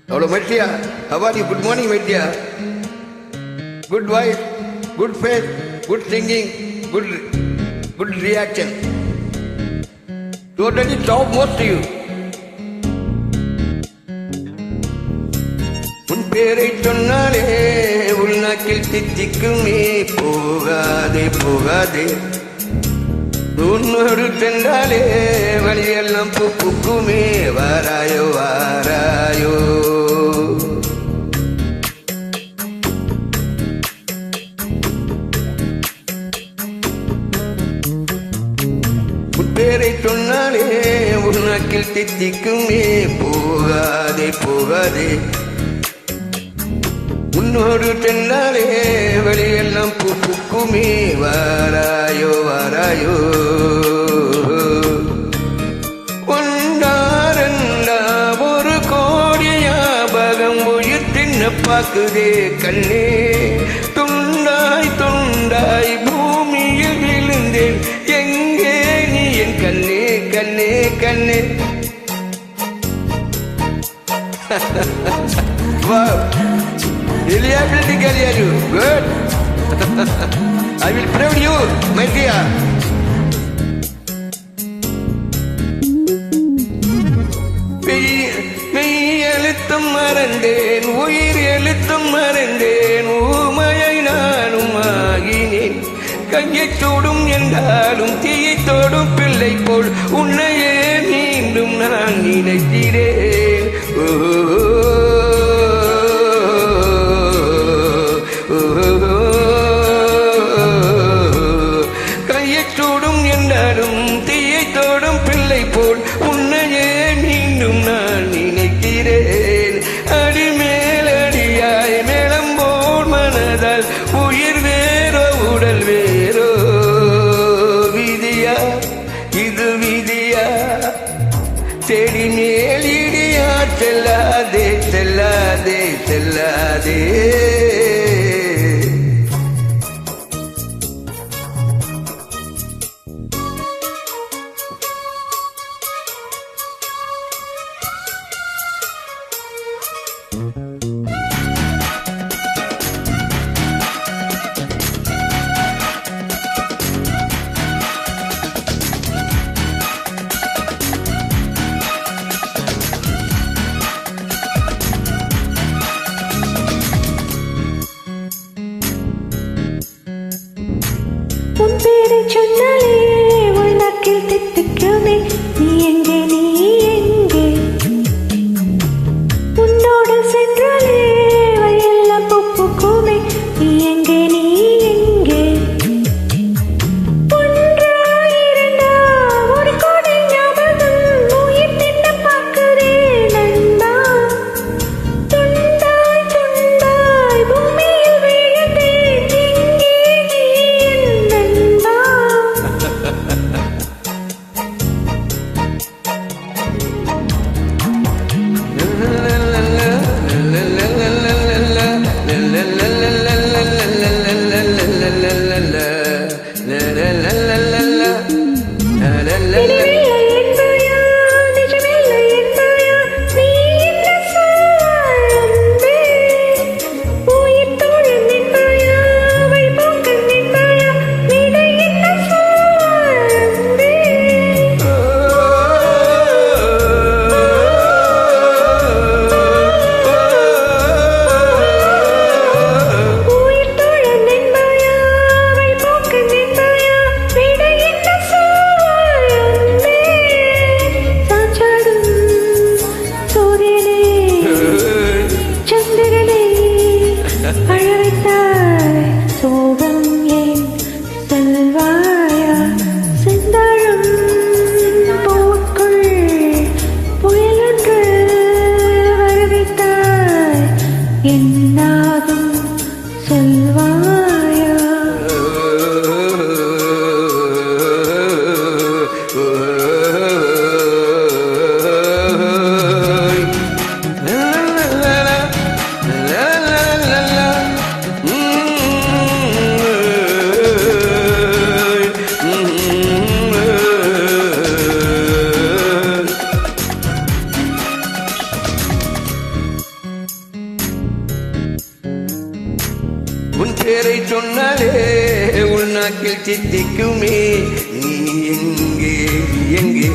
Hello, my dear. How are you? Good morning, my dear. Good voice, good face, good singing, good reaction. Totally top most to you. உன் பேரை சொன்னாலே உள்நாக்கில் தித்திக்குமே போகாதே போகாதே உன்னோடு சென்றாலே வழியெல்லாம் பூக்குமே வாராயோ வாராயோ உன் பேரை சொன்னாலே உள்நாக்கில் தித்திக்குமே போகாதே போகாதே உன்னோடு சென்றாலே வழியெல்லாம் பூக்குமே வாராயோ வாராயோ ஒன்றாரண்டா ஒரு கோடி ஞாபகம் உயிர் தின்ன பாக்குதே கண்ணே துண்டாய் துண்டாய் பூமியில் விழுந்தேன் எங்கே நீ என் கண்ணே கண்ணே கண்ணே Wow. Reliability can hear you. Good. I will pray with you, my dear. மெய் எழுத்தும் மறந்தேன் உயிர் எழுத்தும் மறந்தேன் ஊமையை நானும் ஆகினேன் கையை சூடும் என்றாலும் தீயை தோடும் பிள்ளை போல் உன்னையே மீண்டும் நான் நினைக்கிறேன் கையை சூடும் என்றாலும் தீயை தோடும் பிள்ளை போல் உன்னையே மீண்டும் நான் நினைக்கிறேன் அடிமேல் அடியாய் மேளம் போல் மனதால் உயிர் வேறோ உடல் வேறோ விதியா இது விதியா செடி மேல் இடியா செல்லாதே செல்லாதே செல்லாதே உன் பேரை சொன்னாலே உள்நாக்கில் தித்திக்குமே நீ எங்கே உன்னோடு சென்று உன் பேரை சொன்னாலே உள்நாக்கில் சித்திக்குமே. நீ எங்கே எங்கே